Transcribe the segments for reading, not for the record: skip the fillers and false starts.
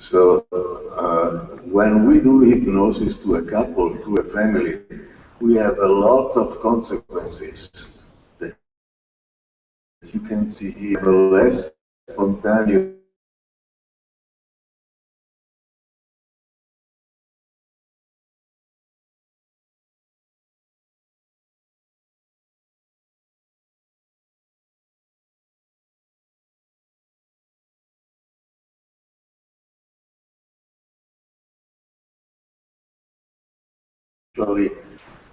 So when we do hypnosis to a couple, to a family, we have a lot of consequences that you can see here. Less spontaneous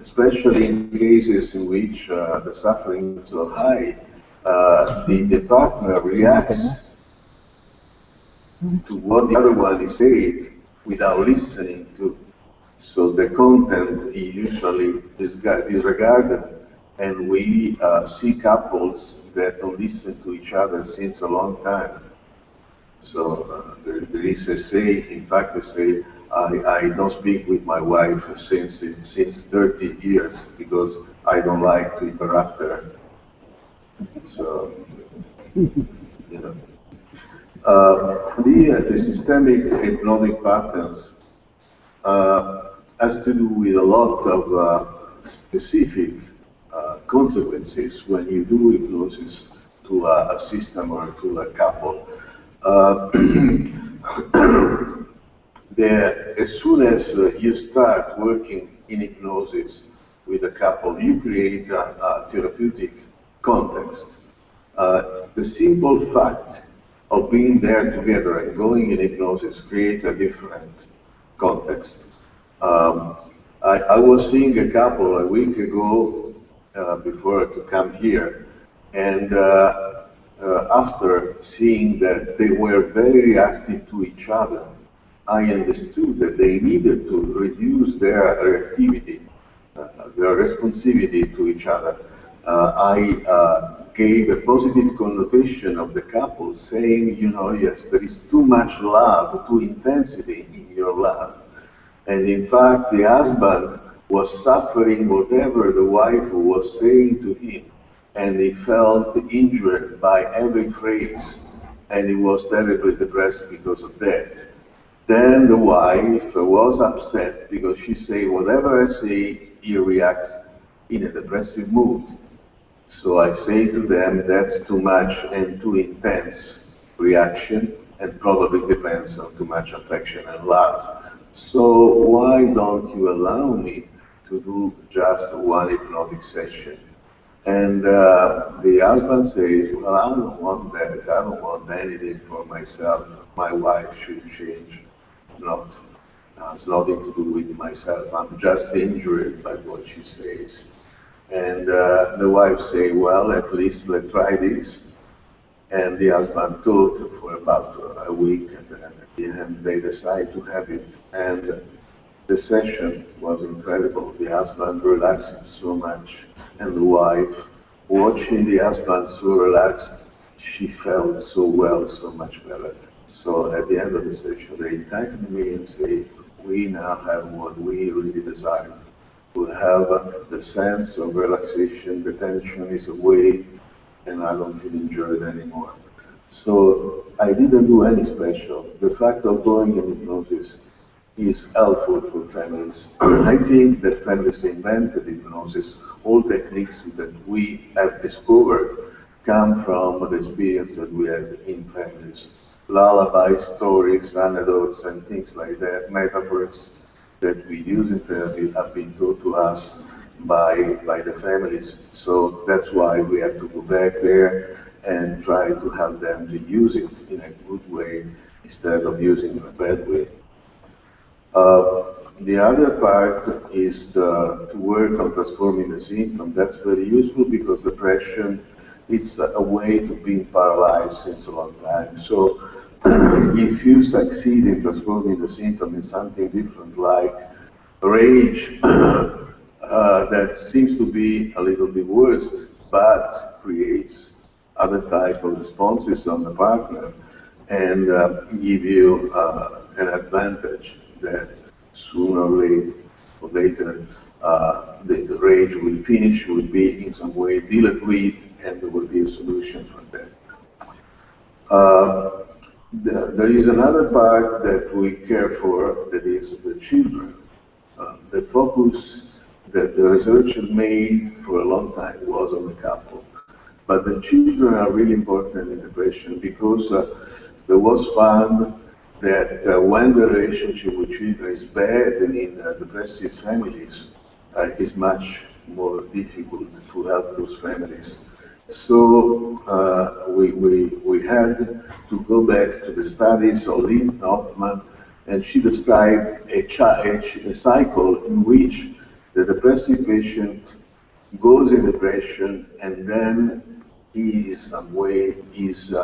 especially in cases in which the suffering is so high, the partner reacts to what the other one is saying without listening to. So the content is usually disregarded, and we see couples that don't listen to each other since a long time. So there is a say, in fact, they say, I don't speak with my wife since 30 years because I don't like to interrupt her. So, you know. The systemic hypnotic patterns has to do with a lot of specific consequences when you do hypnosis to a system or to a couple. As soon as you start working in hypnosis with a couple, you create a therapeutic context. The simple fact of being there together and going in hypnosis create a different context. I was seeing a couple a week ago before to come here, and after seeing that they were very reactive to each other, I understood that they needed to reduce their reactivity, their responsivity to each other. I gave a positive connotation of the couple, saying, you know, yes, there is too much love, too intensity in your love. And in fact, the husband was suffering whatever the wife was saying to him, and he felt injured by every phrase, and he was terribly depressed because of that. Then the wife was upset because she said, whatever I say, he reacts in a depressive mood. So I say to them, that's too much and too intense reaction, and probably depends on too much affection and love. So why don't you allow me to do just one hypnotic session? And the husband says, well, I don't want that. I don't want anything for myself. My wife should change. It's nothing to do with myself. I'm just injured by what she says. And the wife say, well, at least let's try this. And the husband thought for about a week, and then at the end they decide to have it. And the session was incredible. The husband relaxed so much, and the wife, watching the husband so relaxed, she felt so well, so much better. So at the end of the session, they thanked me and say, we now have what we really desired. To have the sense of relaxation, the tension is away, and I don't feel injured anymore. So I didn't do any special. The fact of going in hypnosis is helpful for families. I think that families invented hypnosis. All techniques that we have discovered come from the experience that we had in families. Lullaby stories, anecdotes, and things like that, metaphors that we use in therapy have been taught to us by the families. So that's why we have to go back there and try to help them to use it in a good way instead of using it in a bad way. The other part is to work on transforming the symptom. That's very useful because depression, it's a way to being paralyzed since a long time. So if you succeed in transforming the symptom in something different, like rage, that seems to be a little bit worse, but creates other type of responses on the partner, and give you an advantage that sooner or later the rage will finish, will be in some way dealt with, and there will be a solution for that. There is another part that we care for, that is the children. The focus that the researcher made for a long time was on the couple. But the children are really important in depression because there was found that when the relationship with children is bad and in depressive families, it's much more difficult to help those families. So we had to go back to the studies of Lynn Hoffman, and she described a cycle in which the depressive patient goes in depression and then he, in some way, is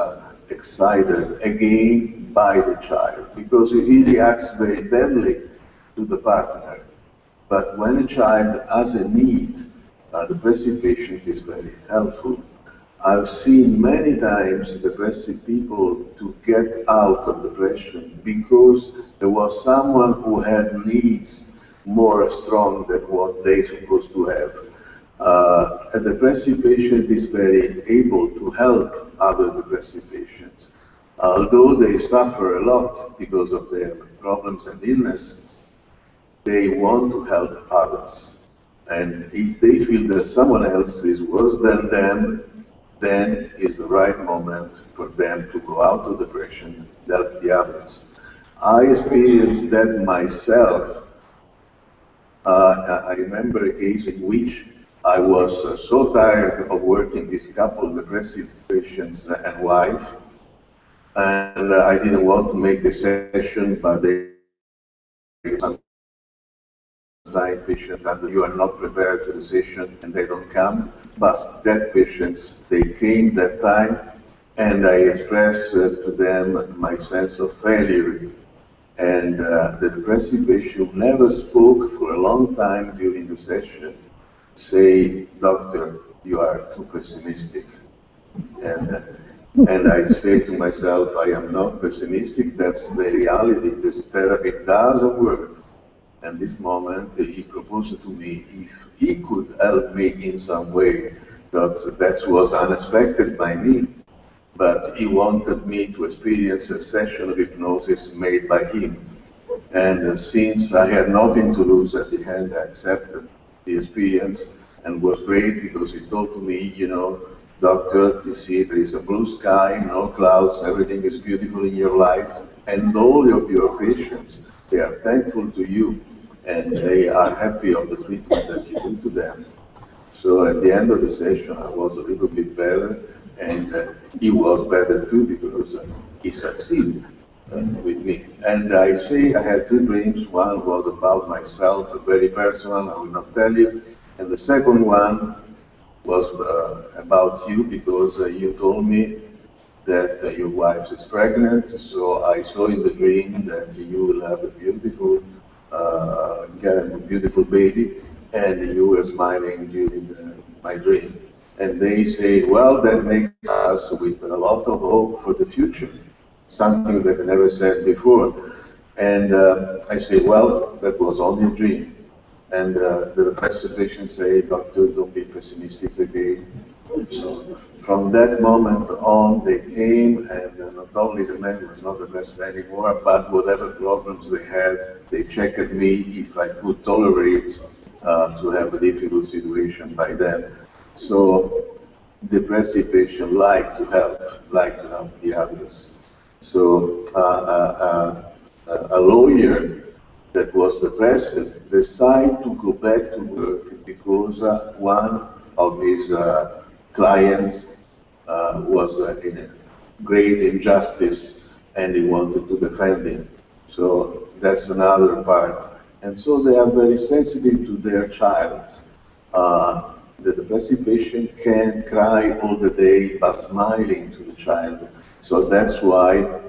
excited again by the child because he reacts very badly to the partner. But when a child has a need, the depressive patient is very helpful. I've seen many times depressive people to get out of depression because there was someone who had needs more strong than what they supposed to have. A depressive patient is very able to help other depressive patients. Although they suffer a lot because of their problems and illness, they want to help others. And if they feel that someone else is worse than them, then is the right moment for them to go out of depression and help the others. I experienced that myself. I remember a case in which I was so tired of working this couple, depressive patients and wife, and I didn't want to make the session, but they sometimes patient and you are not prepared to the session and they don't come. But that patients, they came that time, and I expressed to them my sense of failure. And the depressive patient never spoke for a long time during the session. Say, doctor, you are too pessimistic. And I say to myself, I am not pessimistic, that's the reality. This therapy doesn't work. And this moment, he proposed to me if he could help me in some way. That was unexpected by me, but he wanted me to experience a session of hypnosis made by him. And since I had nothing to lose at the end, I accepted the experience and was great because he told to me, you know, doctor, you see, there is a blue sky, no clouds, everything is beautiful in your life, and all of your patients, they are thankful to you, and they are happy of the treatment that you do to them. So at the end of the session, I was a little bit better, and he was better too because he succeeded with me. And I say I had two dreams. One was about myself, very personal, I will not tell you. And the second one was about you because you told me that your wife is pregnant. So I saw in the dream that you will have a beautiful, beautiful baby, and you were smiling during my dream. And they say, well, that makes us with a lot of hope for the future, something that I never said before. And I say, well, that was only a dream. And the depressive patient say, doctor, don't be pessimistic again. So from that moment on, they came, and not only the man was not depressed anymore, but whatever problems they had, they checked me if I could tolerate to have a difficult situation by them. So depressive patients like to help the others. So a lawyer that was depressed decided to go back to work because one of his clients was in a great injustice and he wanted to defend him. So that's another part. And so they are very sensitive to their child. The depressive patient can cry all the day but smiling to the child. So that's why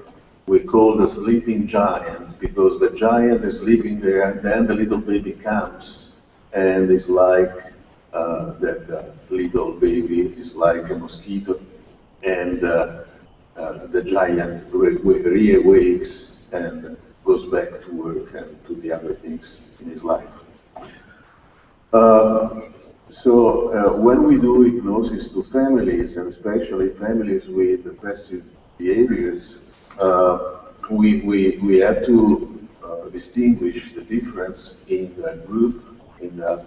we call the sleeping giant, because the giant is sleeping there and then the little baby comes and it's like that little baby is like a mosquito, and the giant re-awakes and goes back to work and to the other things in his life. When we do hypnosis to families, and especially families with depressive behaviors, we have to distinguish the difference in the group, in the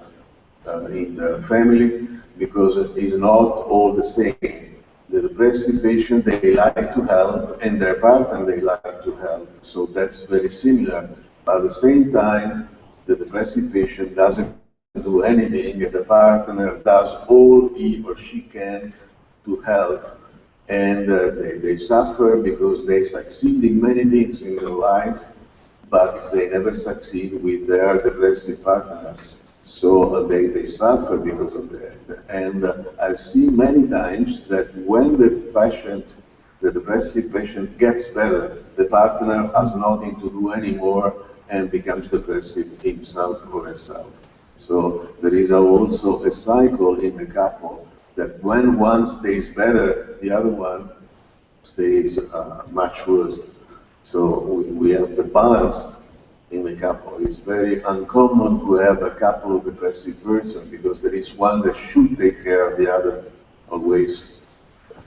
family, because it is not all the same. The depressive patient, they like to help, and their partner, they like to help. So that's very similar. But at the same time, the depressive patient doesn't do anything, and the partner does all he or she can to help. And they suffer because they succeed in many things in their life, but they never succeed with their depressive partners. So they suffer because of that. And I've seen many times that when the depressive patient gets better, the partner has nothing to do anymore and becomes depressive himself or herself. So there is also a cycle in the couple that when one stays better, the other one stays much worse. So we have the balance in the couple. It's very uncommon to have a couple of depressive persons because there is one that should take care of the other always.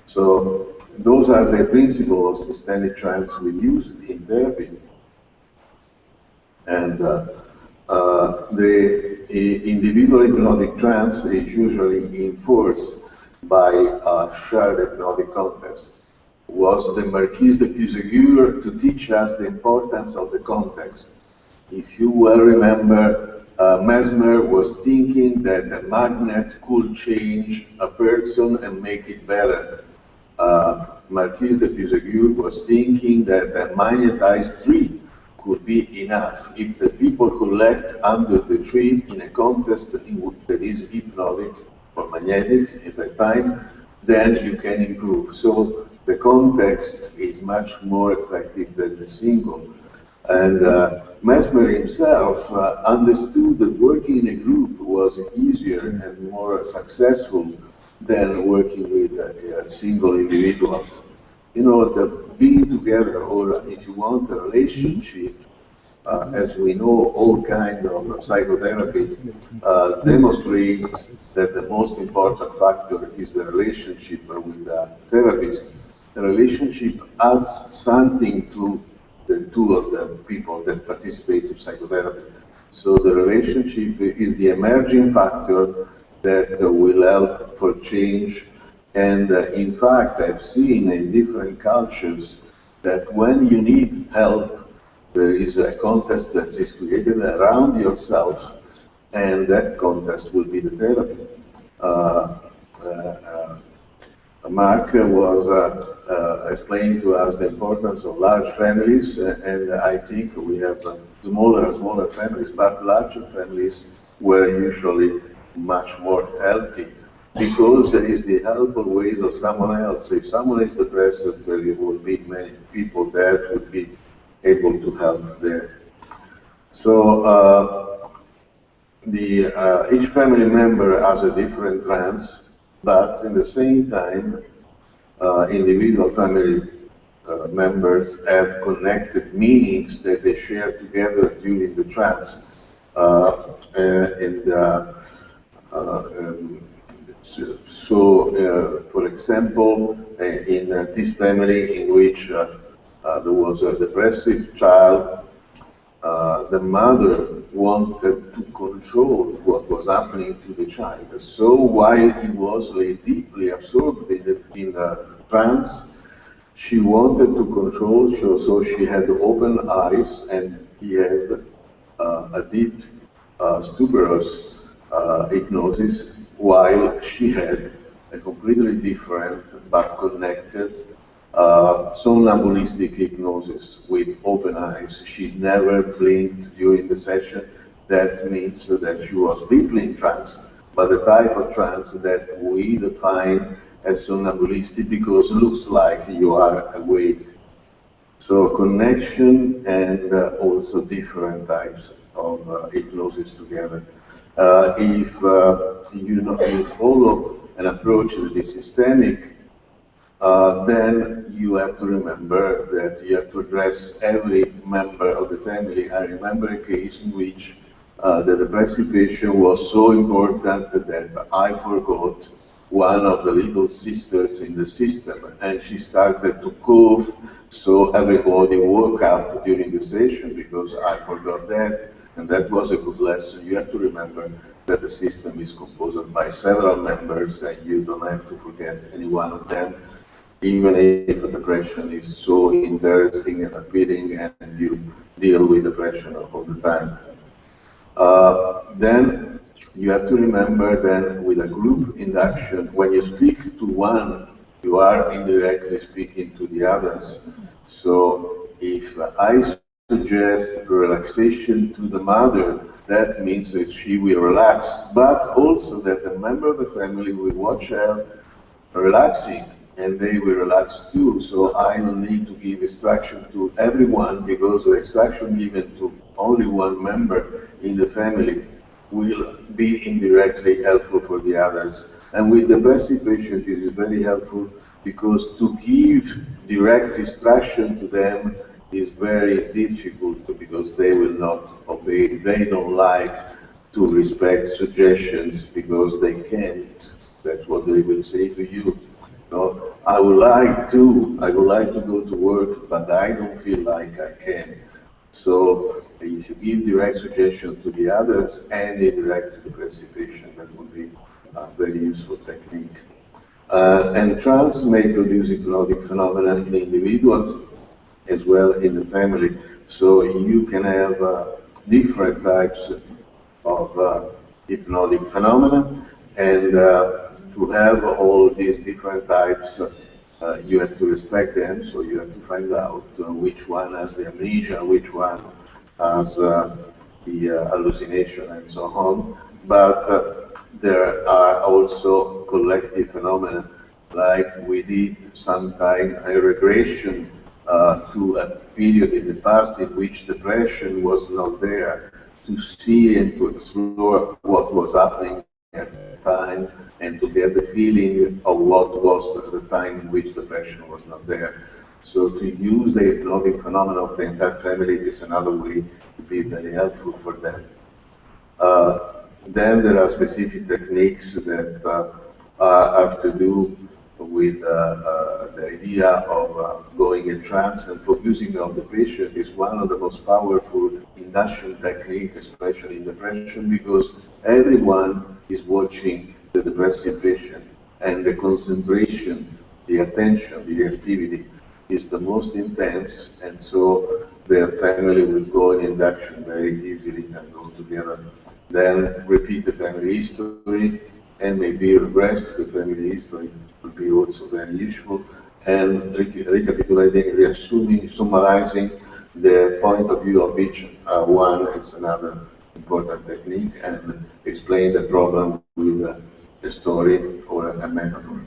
So those are the principles of systemic trance we use in therapy. And the individual hypnotic trance is usually enforced by a shared hypnotic context. Was the Marquis de Puységur to teach us the importance of the context. If you well remember, Mesmer was thinking that a magnet could change a person and make it better. Marquis de Puységur was thinking that a magnetized tree could be enough. If the people collect under the tree in a context that is hypnotic or magnetic at that time, then you can improve. So the context is much more effective than the single. And Mesmer himself understood that working in a group was easier and more successful than working with single individuals. You know, the being together, or if you want, a relationship, as we know, all kinds of psychotherapy demonstrate that the most important factor is the relationship with the therapist. The relationship adds something to the two of the people that participate in psychotherapy. So the relationship is the emerging factor that will help for change. And in fact, I've seen in different cultures that when you need help, there is a contest that is created around yourself, and that contest will be the therapy. Mark was explaining to us the importance of large families, and I think we have smaller families, but larger families were usually much more healthy because there is the help always of someone else. If someone is depressed, there will be many people that would be able to help there. So each family member has a different trance, but in the same time, individual family members have connected meanings that they share together during the trance. For example, in this family in which there was a depressive child, the mother wanted to control what was happening to the child. So while he was deeply absorbed in the trance, she wanted to control, so she had open eyes, and he had a deep stuporous hypnosis, while she had a completely different but connected somnambulistic hypnosis with open eyes. She never blinked during the session. That means that she was deeply in trance, but the type of trance that we define as somnambulistic because it looks like you are awake. So connection and also different types of hypnosis together. If you follow an approach that is systemic, then you have to remember that you have to address every member of the family. I remember a case in which the depressive patient was so important that I forgot one of the little sisters in the system, and she started to cough, so everybody woke up during the session because I forgot that, and that was a good lesson. You have to remember that the system is composed by several members, and you don't have to forget any one of them, even if the depression is so interesting and appealing, and you deal with depression all the time. Then you have to remember that with a group induction, when you speak to one, you are indirectly speaking to the others. So if I suggest relaxation to the mother, that means that she will relax, but also that a member of the family will watch her relaxing, and they will relax too. So I don't need to give instruction to everyone, because the instruction given to only one member in the family will be indirectly helpful for the others. And with depressive patients, this is very helpful, because to give direct instruction to them is very difficult, because they will not obey. They don't like to respect suggestions because they can't. That's what they will say to you. No, I would like to go to work, but I don't feel like I can. So if you give direct suggestion to the others and indirect to the depressive patient, that would be a very useful technique. And trance may produce hypnotic phenomena in individuals as well in the family. So you can have different types of hypnotic phenomena, and to have all these different types, you have to respect them. So you have to find out which one has the amnesia, which one has the hallucination, and so on. But there are also collective phenomena, like we did sometime a regression to a period in the past in which depression was not there, to see and to explore what was happening at the time, and to get the feeling of what was the time in which depression was not there. So to use the hypnotic phenomena of the entire family is another way to be very helpful for them. Then there are specific techniques that have to do with the idea of going in trance, and focusing on the patient is one of the most powerful induction techniques, especially in depression, because everyone is watching the depressive patient, and the concentration, the attention, the activity is the most intense, and so their family will go in induction very easily and go together. Then repeat the family history, and maybe regress to the family history will be also very useful. And recapitulating, reassuming, summarizing the point of view of each one is another important technique, and explain the problem with a story or a metaphor.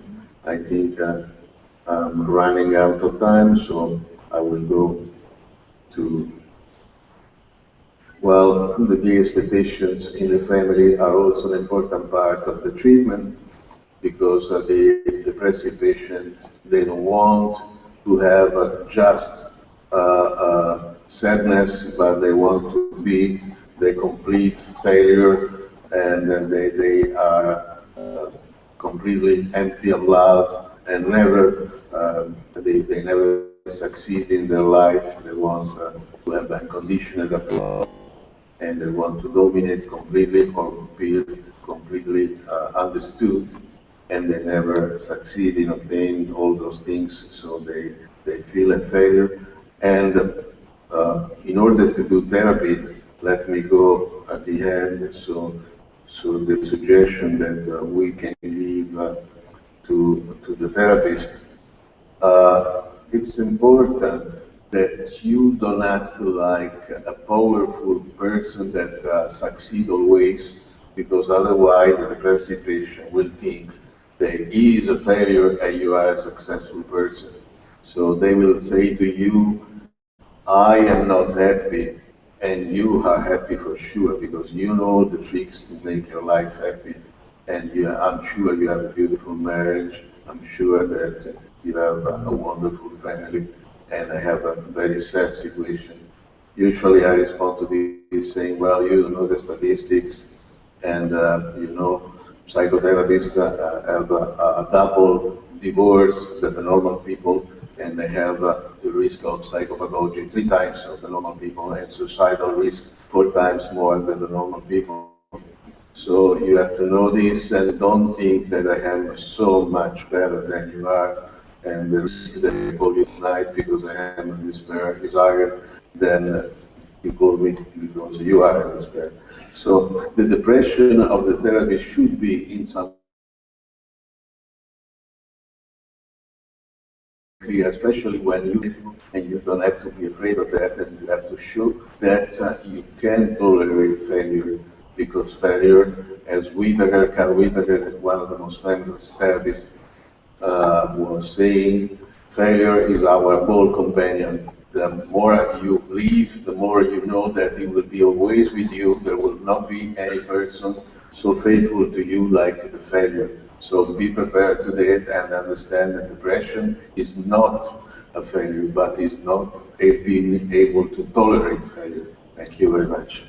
I think I'm running out of time, so I will go to, well, the expectations in the family are also an important part of the treatment, because the depressive patients, they don't want to have just sadness, but they want to be the complete failure, and then they are completely empty of love, and never they never succeed in their life. They want to have unconditional applause, and they want to dominate completely or feel completely understood, and they never succeed in obtaining all those things, so they feel a failure. And in order to do therapy, let me go at the end. So the suggestion that we can give to the therapist, it's important that you don't act like a powerful person that succeeds always, because otherwise the depressive patient will think that he is a failure and you are a successful person. So they will say to you, I am not happy, and you are happy for sure, because you know the tricks to make your life happy. And I'm sure you have a beautiful marriage. I'm sure that you have a wonderful family, and I have a very sad situation. Usually I respond to this saying, well, you know the statistics, and you know psychotherapists have a double divorce than the normal people, and they have the risk of psychopathology 3 times of the normal people, and suicidal risk 4 times more than the normal people. So you have to know this, and don't think that I am so much better than you are, and the risk that I call you tonight because I am in despair is higher than you call me because you are in despair. So the depression of the therapist should be in some clear, especially when you and you don't have to be afraid of that, and you have to show that you can tolerate failure, because failure, as Carl Whittaker, one of the most famous therapists, was saying, failure is our bold companion. The more you live, the more you know that it will be always with you. There will not be any person so faithful to you like the failure. So be prepared to that and understand that depression is not a failure, but is not being able to tolerate failure. Thank you very much.